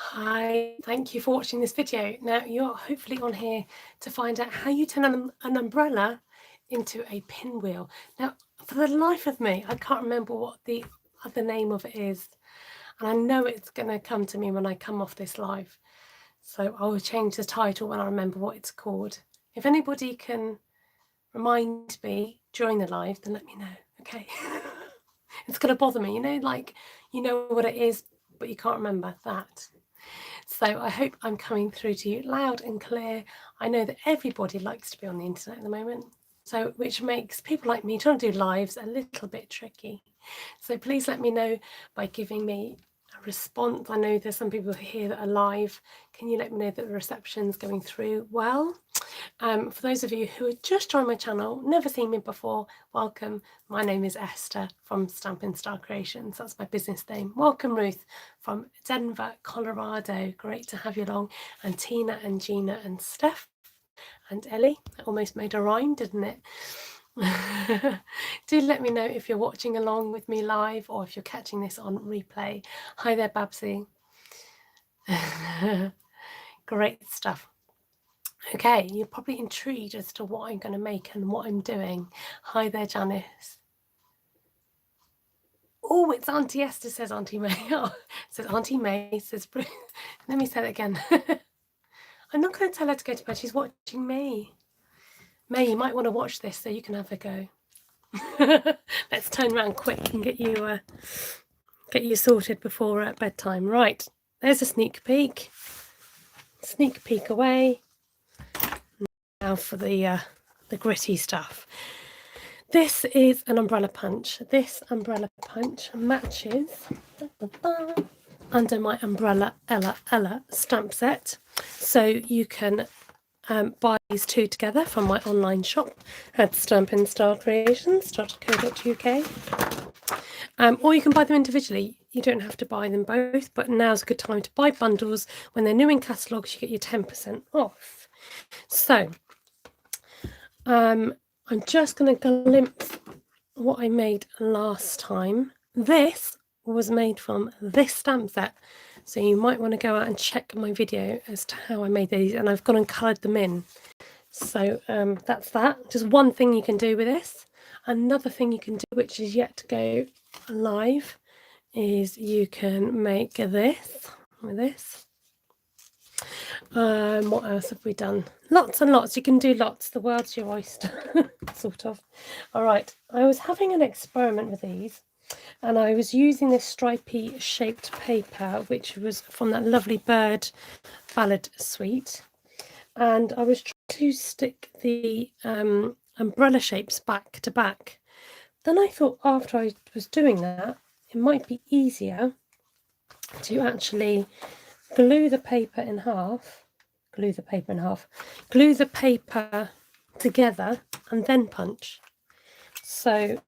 Hi, thank you for watching this video. Now you're hopefully on here to find out how you turn an umbrella into a pinwheel. Now, for the life of me, I can't remember what the other name of it is. And I know it's going to come to me when I come off this live. So I will change the title when I remember what it's called. If anybody can remind me during the live, then let me know, okay? It's going to bother me, like you know what it is, but you can't remember that. So I hope I'm coming through to you loud and clear. I know that everybody likes to be on the internet at the moment, so which makes people like me trying to do lives a little bit tricky. So please let me know by giving me a response. I know there's some people here that are live. Can you let me know that the reception's going through well? For those of you who have just joined my channel, never seen me before, welcome. My name is Esther from Stampin' Star Creations. That's my business name. Welcome, Ruth from Denver, Colorado. Great to have you along. And Tina and Gina and Steph and Ellie. That almost made a rhyme, didn't it? Do let me know if you're watching along with me live or if you're catching this on replay. Hi there, Babsy. Great stuff. Okay, you're probably intrigued as to what I'm going to make and what I'm doing. Hi there, Janice. Oh, it's Auntie Esther, says Auntie May. Oh, says Auntie May, says Bruce. Let me say that again. I'm not going to tell her to go to bed. She's watching me. May, you might want to watch this so you can have a go. Let's turn around quick and get you sorted before bedtime. Right, there's a sneak peek. Sneak peek away. Now for the gritty stuff. This is an umbrella punch. This umbrella punch matches under my umbrella Ella stamp set. So you can buy these two together from my online shop at stampinstarcreations.co.uk. Or you can buy them individually. You don't have to buy them both, but now's a good time to buy bundles. When they're new in catalogues, you get your 10% off. So I'm just going to glimpse what I made last time. This was made from this stamp set, so you might want to go out and check my video as to how I made these, and I've gone and coloured them in. So that's that. Just one thing you can do with this. Another thing you can do, which is yet to go live, is you can make this with this. What else have we done? Lots and lots. You can do lots. The world's your oyster, sort of. All right. I was having an experiment with these, and I was using this stripy shaped paper, which was from that lovely bird ballad suite, and I was trying to stick the umbrella shapes back to back. Then I thought after I was doing that, it might be easier to actually glue the paper in half, glue the paper together and then punch. So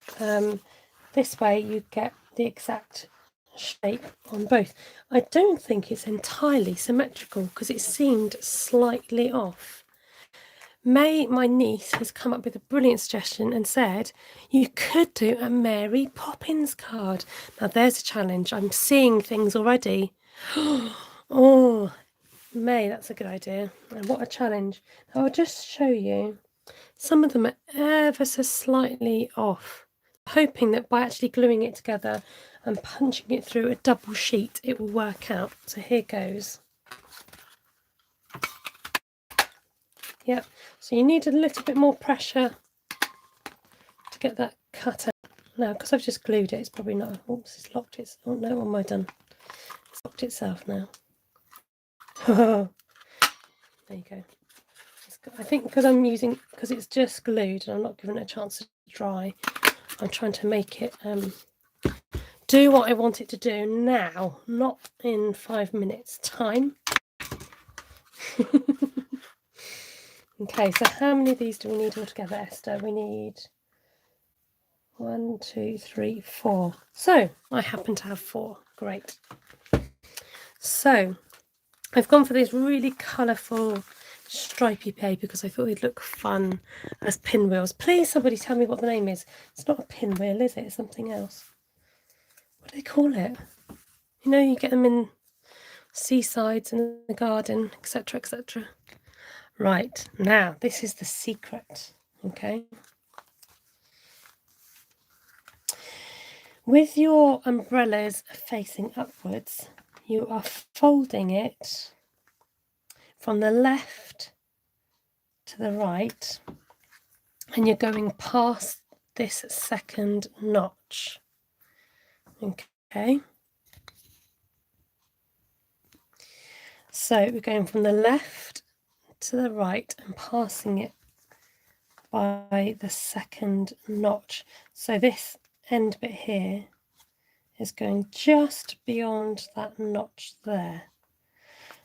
this way you get the exact shape on both. I don't think it's entirely symmetrical because it seemed slightly off. May, my niece, has come up with a brilliant suggestion and said you could do a Mary Poppins card. Now there's a challenge. I'm seeing things already. Oh, May, that's a good idea. And what a challenge. I'll just show you. Some of them are ever so slightly off. Hoping that by actually gluing it together and punching it through a double sheet, it will work out. So here goes. Yep, so you need a little bit more pressure to get that cut out. Now, because I've just glued it, it's probably not. Oops, it's locked. Oh no, what am I done? It's locked itself now. There you go. I think because it's just glued and I'm not giving it a chance to dry, I'm trying to make it do what I want it to do now, not in 5 minutes time. Okay, so how many of these do we need altogether, Esther? We need 1, 2, 3, 4. So I happen to have 4. Great. So I've gone for this really colourful stripy paper because I thought they'd look fun as pinwheels. Please somebody tell me what the name is. It's not a pinwheel, is it? It's something else. What do they call it? You know, you get them in seasides in the garden, etc., etc. Right, now this is the secret, okay? With your umbrellas facing upwards, you are folding it from the left to the right, and you're going past this second notch, okay? So we're going from the left to the right and passing it by the second notch. So this end bit here is going just beyond that notch there,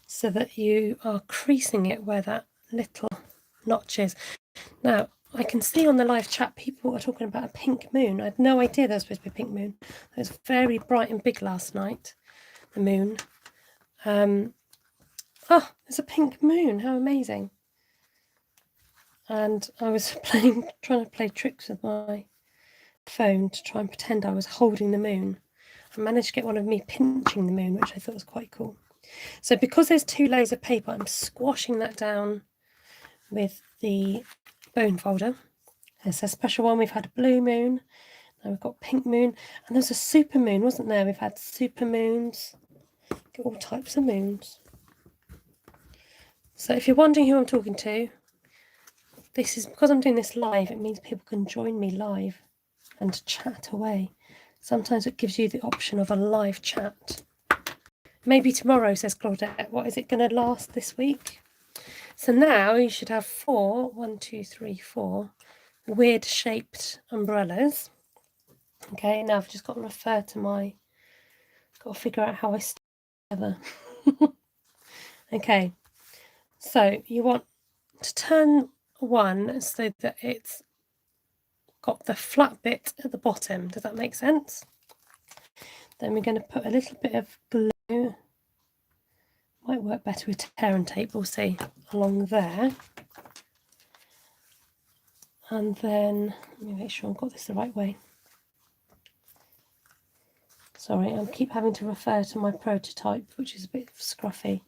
so that you are creasing it where that little notch is. Now, I can see on the live chat people are talking about a pink moon. I had no idea there was supposed to be a pink moon. It was very bright and big last night, the moon. Oh, there's a pink moon. How amazing. And I was trying to play tricks with my phone to try and pretend I was holding the moon. I managed to get one of me pinching the moon, which I thought was quite cool. So because there's 2 layers of paper, I'm squashing that down with the bone folder. There's a special one. We've had a blue moon, now we've got pink moon, and there's a super moon, wasn't there? We've had super moons, all types of moons. So if you're wondering who I'm talking to, this is because I'm doing this live, it means people can join me live and chat away. Sometimes it gives you the option of a live chat. Maybe tomorrow, says Claudette. What is it going to last this week? So now you should have 4, 1, 2, 3, 4 weird shaped umbrellas. Okay, now I've just got to refer to got to figure out how I stick together. Okay, so you want to turn one so that it's got the flat bit at the bottom. Does that make sense? Then we're going to put a little bit of glue, might work better with tear and tape, we'll see, along there. And then let me make sure I've got this the right way. Sorry, I keep having to refer to my prototype, which is a bit scruffy.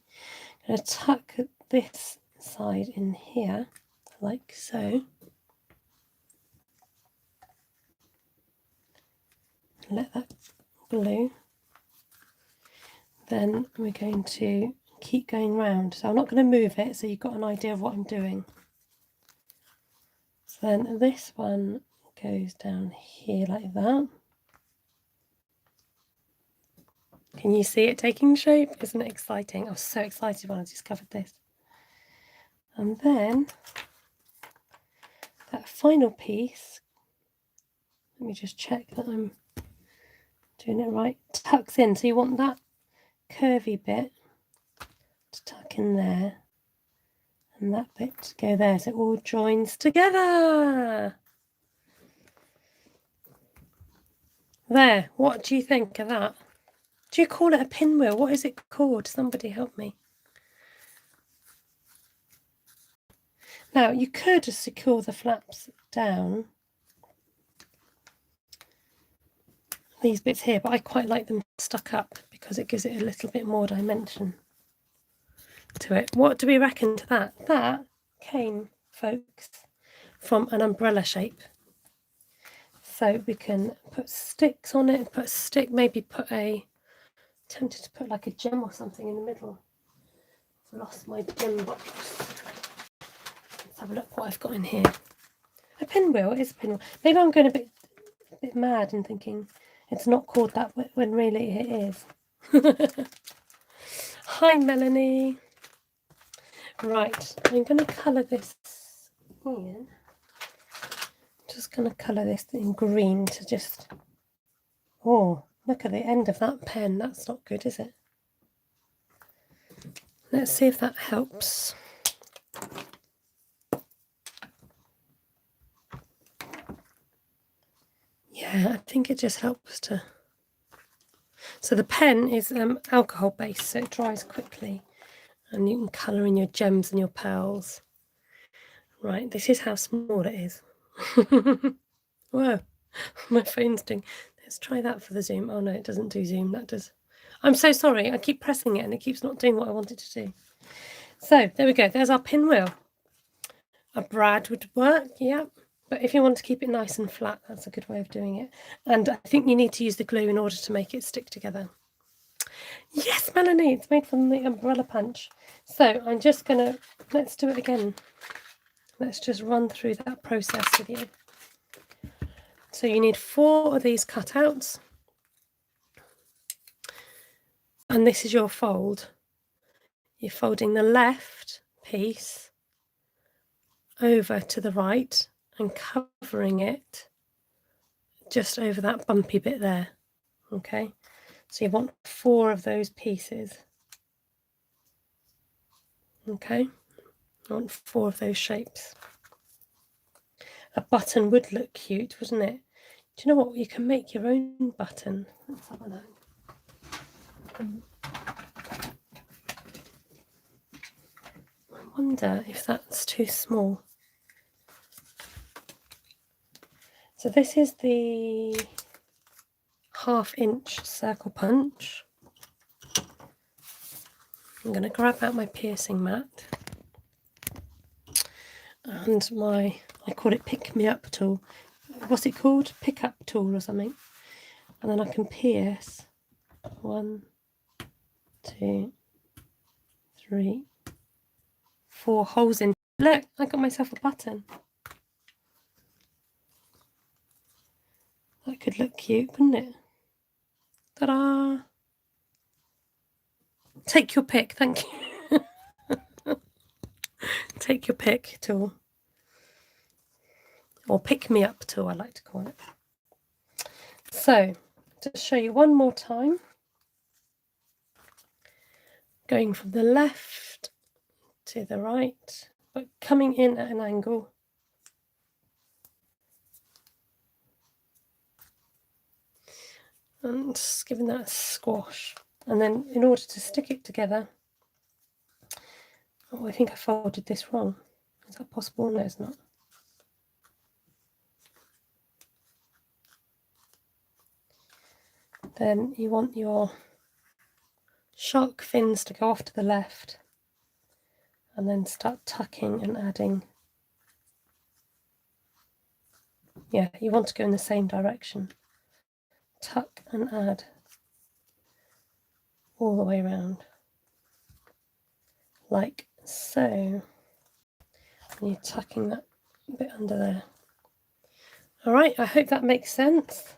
I'm going to tuck this side in here, like so. Let that glue. Then we're going to keep going round. So I'm not going to move it, so you've got an idea of what I'm doing. So then this one goes down here like that. Can you see it taking shape? Isn't it exciting? I was so excited when I discovered this. And then that final piece, let me just check that I'm doing it right, tucks in. So you want that curvy bit to tuck in there and that bit to go there, so it all joins together. There, what do you think of that? Do you call it a pinwheel? What is it called? Somebody help me. Now, you could just secure the flaps down, these bits here, but I quite like them stuck up because it gives it a little bit more dimension to it. What do we reckon to that? That came, folks, from an umbrella shape. So we can put sticks on it, put a stick, maybe put tempted to put like a gem or something in the middle. I've lost my gem box. Let's have a look what I've got in here. A pinwheel, it is a pinwheel. Maybe I'm going a bit mad and thinking it's not called that when really it is. Hi Melanie. Right, I'm going to colour this in. Just going to colour this in green to just, oh, look at the end of that pen. That's not good, is it? Let's see if that helps. Yeah, I think it just helps to. So the pen is alcohol based, so it dries quickly and you can colour in your gems and your pearls. Right, this is how small it is. Whoa, my phone's doing. Let's try that for the zoom. Oh no, it doesn't do zoom. That does. I'm so sorry. I keep pressing it and it keeps not doing what I want it to do. So there we go. There's our pinwheel. A brad would work, yeah. But if you want to keep it nice and flat, that's a good way of doing it. And I think you need to use the glue in order to make it stick together. Yes, Melanie, it's made from the umbrella punch. So I'm just going to, let's do it again. Let's just run through that process with you. So you need 4 of these cutouts. And this is your fold. You're folding the left piece over to the right and covering it just over that bumpy bit there. Okay, so you want 4 of those pieces. Okay, I want 4 of those shapes. A button would look cute, wouldn't it? Do you know what? You can make your own button. Let's have a look. I wonder if that's too small. So this is the 1/2 inch circle punch. I'm going to grab out my piercing mat and my, I call it pick me up tool. What's it called? Pick up tool or something. And then I can pierce 1, 2, 3, 4 holes in. Look, I got myself a button. That could look cute, couldn't it? Ta-da! Take your pick, thank you. Take your pick tool. Or pick me up tool, I like to call it. So, to show you one more time, going from the left to the right, but coming in at an angle. And just giving that a squash. And then in order to stick it together, oh, I think I folded this wrong. Is that possible? No, it's not. Then you want your shark fins to go off to the left and then start tucking and adding. Yeah, you want to go in the same direction. Tuck and add all the way around, like so. And you're tucking that bit under there. All right, I hope that makes sense.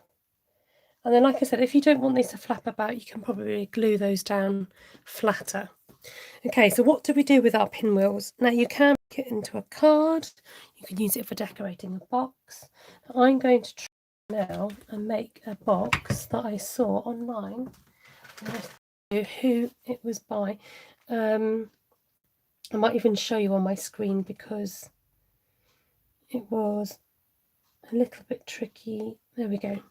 And then, like I said, if you don't want these to flap about, you can probably glue those down flatter. Okay, so what do we do with our pinwheels? Now, you can make it into a card. You can use it for decorating a box. I'm going to try now and make a box that I saw online. I'm going to show you who it was by. I might even show you on my screen because it was a little bit tricky. There we go.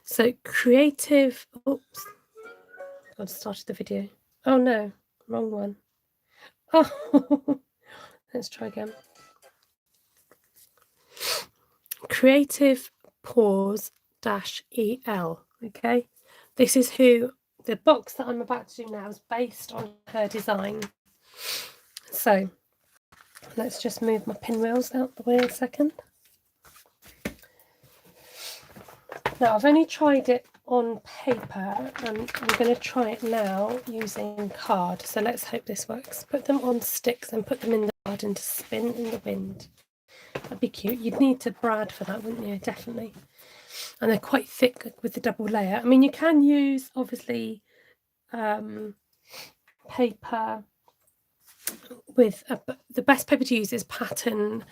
So creative, oops, God, started the video. Oh no, wrong one. Oh, let's try again. Creative Pause -EL. Okay, this is who the box that I'm about to do now is based on her design. So let's just move my pinwheels out the way a second. Now I've only tried it on paper and I'm going to try it now using card. So let's hope this works. Put them on sticks and put them in the garden to spin in the wind. That'd be cute. You'd need to brad for that, wouldn't you? Definitely. And they're quite thick with the double layer. I mean, you can use, obviously, paper with the best paper to use is pattern,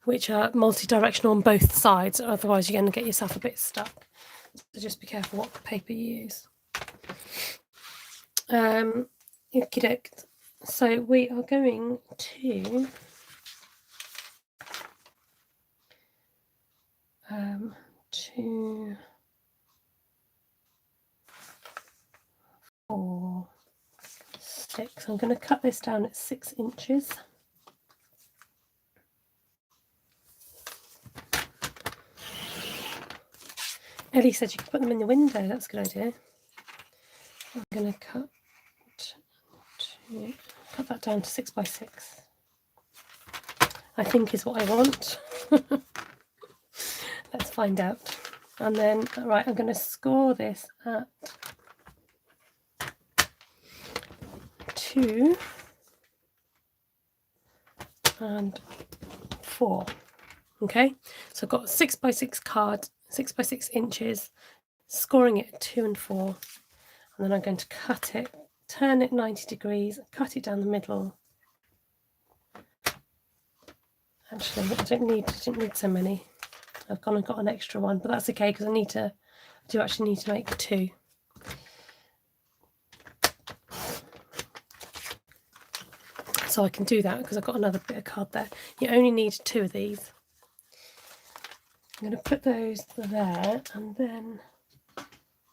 which are multi-directional on both sides. Otherwise, you're going to get yourself a bit stuck. So just be careful what paper you use. Okey-doke. So we are going to two, 4, 6. I'm going to cut this down at 6 inches. Ellie said you could put them in the window. That's a good idea. I'm going to cut that down to 6 by 6. I think is what I want. Let's find out. And then, right, I'm going to score this at 2 and 4. Okay, so I've got 6 by 6 card, 6 by 6 inches, scoring it at 2 and 4, and then I'm going to cut it, turn it 90 degrees, cut it down the middle. Actually, I didn't need so many. I've gone and got an extra one, but that's okay because I do actually need to make 2. So I can do that because I've got another bit of card there. You only need 2 of these. I'm going to put those there, and then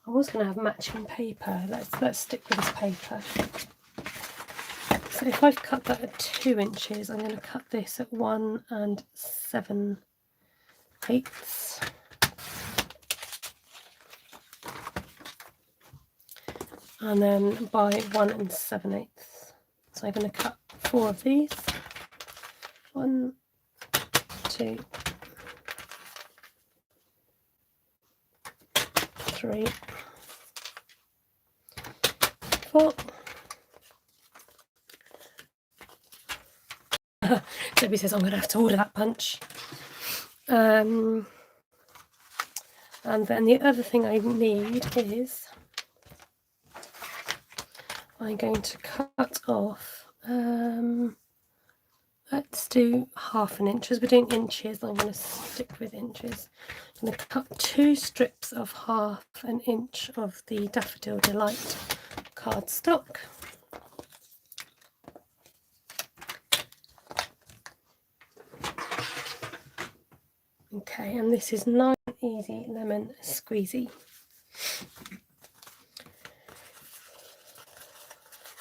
I was going to have matching paper. Let's stick with this paper. So if I've cut that at 2 inches, I'm going to cut this at 1 7/8. And then by 1 7/8. So I'm going to cut 4 of these. 1, 2, 3, 4. Debbie says I'm going to have to order that punch. And then the other thing I need is I'm going to cut off, let's do 1/2 inch. As we're doing inches, I'm going to stick with inches. I'm going to cut 2 strips of 1/2 inch of the Daffodil Delight cardstock. Okay, and this is Nice and Easy Lemon Squeezy.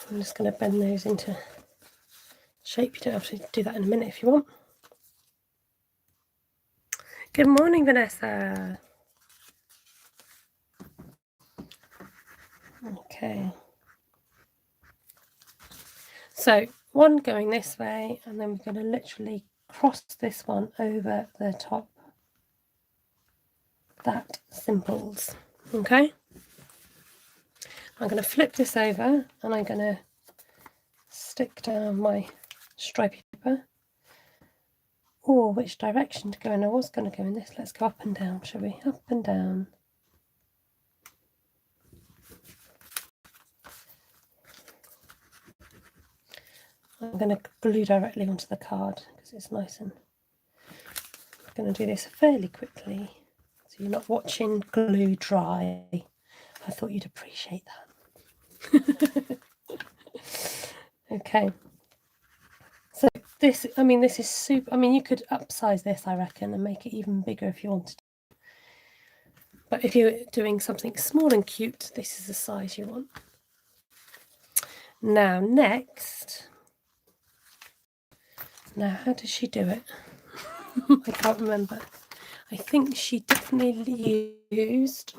I'm just going to bend those into shape. You don't have to do that in a minute if you want. Good morning, Vanessa. Okay. So one going this way, and then we're going to literally cross this one over the top. That simples. Okay. I'm going to flip this over, and I'm going to stick down my stripy paper. Or which direction to go in? I was going to go in this. Let's go up and down, shall we? Up and down. I'm going to glue directly onto the card because it's nice, and I'm going to do this fairly quickly so you're not watching glue dry. I thought you'd appreciate that. Okay. So this is super. I mean, you could upsize this, I reckon, and make it even bigger if you wanted to. But if you're doing something small and cute, this is the size you want. Now, next. Now, how does she do it? I can't remember. I think she definitely used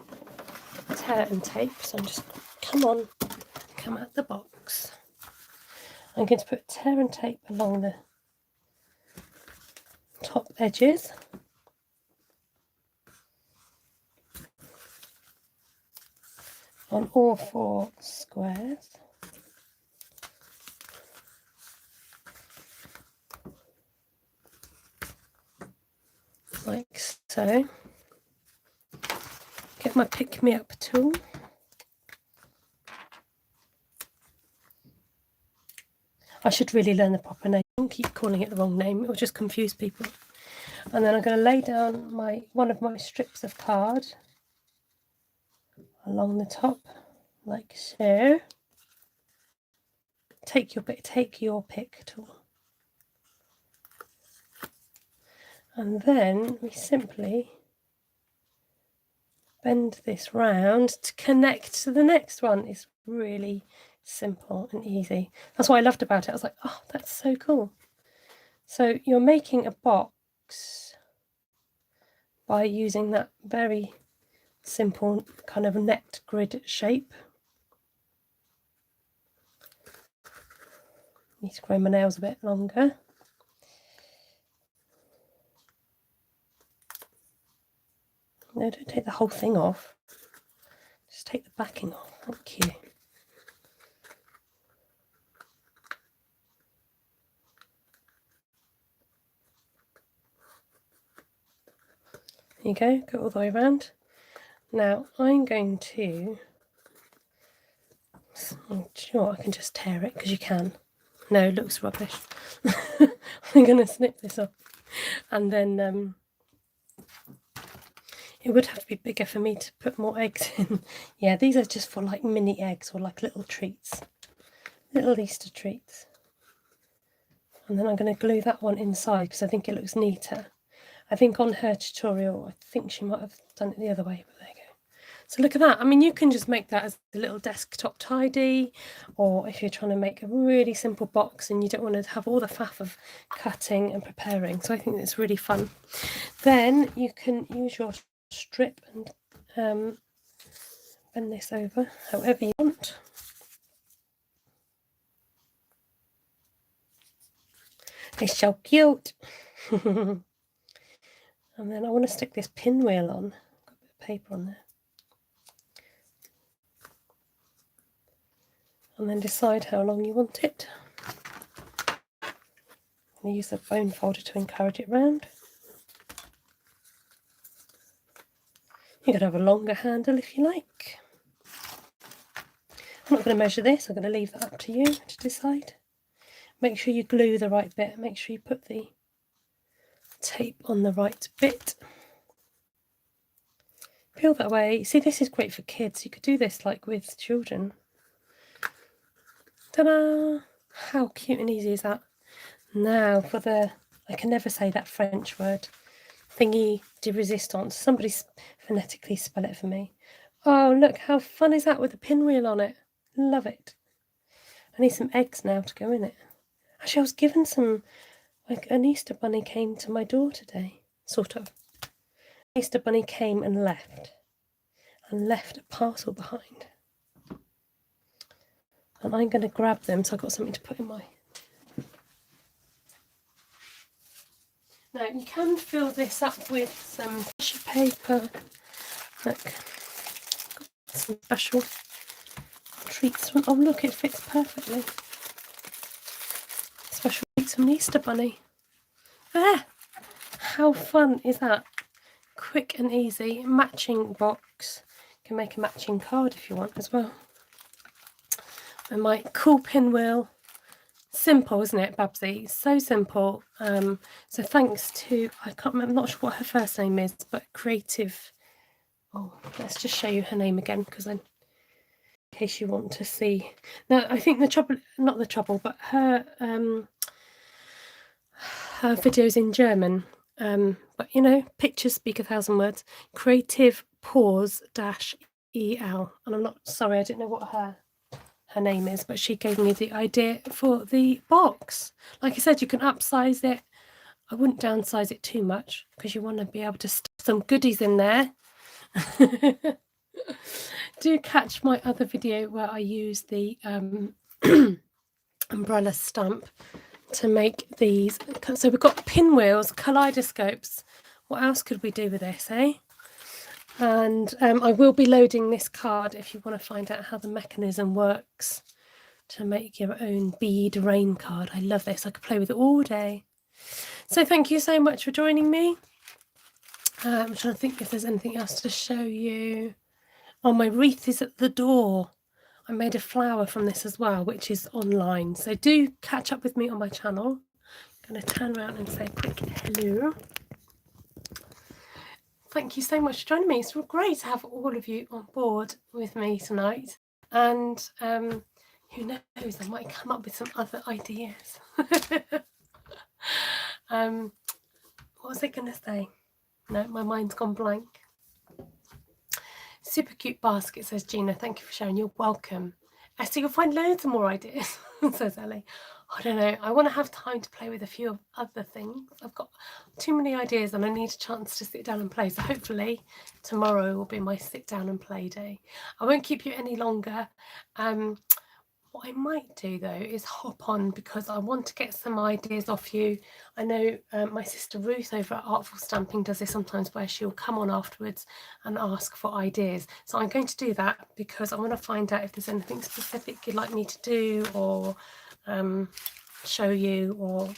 tear and tape. So I'm just, come out the box. I'm going to put tear and tape along the top edges. On all 4 squares. Like so. Get my pick-me-up tool. I should really learn the proper name. I keep calling it the wrong name. It will just confuse people. And then I'm going to lay down one of my strips of card along the top, like so. Take your pick tool. And then we simply bend this round to connect to the next one. It's really simple and easy. That's what I loved about it. I was like, oh, that's so cool. So you're making a box by using that very simple kind of net grid shape. Need to grow my nails a bit longer. No, don't take the whole thing off. Just take the backing off. Thank you. There you go, go all the way around. Now I'm going to, do you know what, I can just tear it because you can. No, it looks rubbish. I'm going to snip this off. And then it would have to be bigger for me to put more eggs in. Yeah, these are just for like mini eggs or like little treats. Little Easter treats. And then I'm going to glue that one inside because I think it looks neater. I think on her tutorial, I think she might have done it the other way, but there you go. So look at that. I mean, you can just make that as a little desktop tidy, or if you're trying to make a really simple box and you don't want to have all the faff of cutting and preparing. So I think it's really fun. Then you can use your strip and bend this over however you want. It's so cute. And then I want to stick this pinwheel on. I've got a bit of paper on there. And then decide how long you want it. I'm going to use the bone folder to encourage it round. You could have a longer handle if you like. I'm not going to measure this, I'm going to leave that up to you to decide. Make sure you glue the right bit, make sure you put the tape on the right bit. Peel that away. See, this is great for kids. You could do this like with children. Ta-da! How cute and easy is that? Now for the, I can never say that French word, thingy de resistance. Somebody phonetically spell it for me. Oh, look, how fun is that with a pinwheel on it? Love it. I need some eggs now to go in it. Actually, I was given some, like an Easter bunny came to my door today, sort of. Easter bunny came and left a parcel behind. And I'm going to grab them so I've got something to put in my... Now, you can fill this up with some tissue paper. Look, got some special treats. Oh, look, it fits perfectly. Special treats from the Easter bunny. There! How fun is that? Quick and easy, matching box. You can make a matching card if you want as well. And my cool pinwheel. Simple, isn't it, Babsy? So simple. So thanks to, I can't remember, I'm not sure what her first name is, but Creative. Oh, let's just show you her name again, because in case you want to see. Now, I think the trouble, not the trouble, but her videos in German. But you know, pictures speak 1,000 words. Creative pause -el, and I'm not sorry, I didn't know what her name is, but she gave me the idea for the box. Like I said, you can upsize it. I wouldn't downsize it too much because you want to be able to stuff some goodies in there. Do catch my other video where I use the umbrella stamp to make these. So we've got pinwheels, kaleidoscopes. What else could we do with this, eh? And I will be loading this card if you want to find out how the mechanism works to make your own bead rain card. I love this. I could play with it all day. So thank you so much for joining me. I'm trying to think if there's anything else to show you. Oh, my wreath is at the door. I made a flower from this as well, which is online. So do catch up with me on my channel. I'm going to turn around and say a quick hello. Thank you so much for joining me. It's great to have all of you on board with me tonight. And who knows, I might come up with some other ideas. What was I going to say? No, my mind's gone blank. Super cute basket, says Gina. Thank you for sharing. You're welcome. Esther, you'll find loads of more ideas, says Ellie. I don't know. I want to have time to play with a few other things. I've got too many ideas and I need a chance to sit down and play. So hopefully tomorrow will be my sit down and play day. I won't keep you any longer. What I might do though is hop on, because I want to get some ideas off you. I know my sister Ruth over at Artful Stamping does this sometimes, where she'll come on afterwards and ask for ideas. So I'm going to do that because I want to find out if there's anything specific you'd like me to do, or show you, or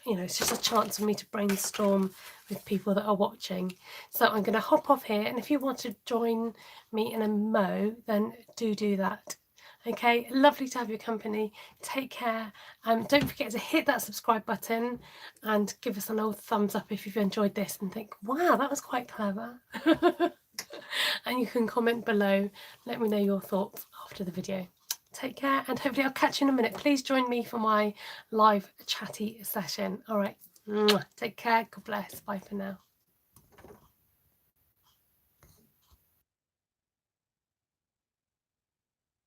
it's just a chance for me to brainstorm with people that are watching. So I'm going to hop off here, and if you want to join me in a mo, then do that. Okay, lovely to have your company. Take care. Don't forget to hit that subscribe button and give us an old thumbs up if you've enjoyed this and think, wow, that was quite clever. And you can comment below, let me know your thoughts after the video. Take care, and hopefully I'll catch you in a minute. Please join me for my live chatty session. All right, take care, God bless, bye for now.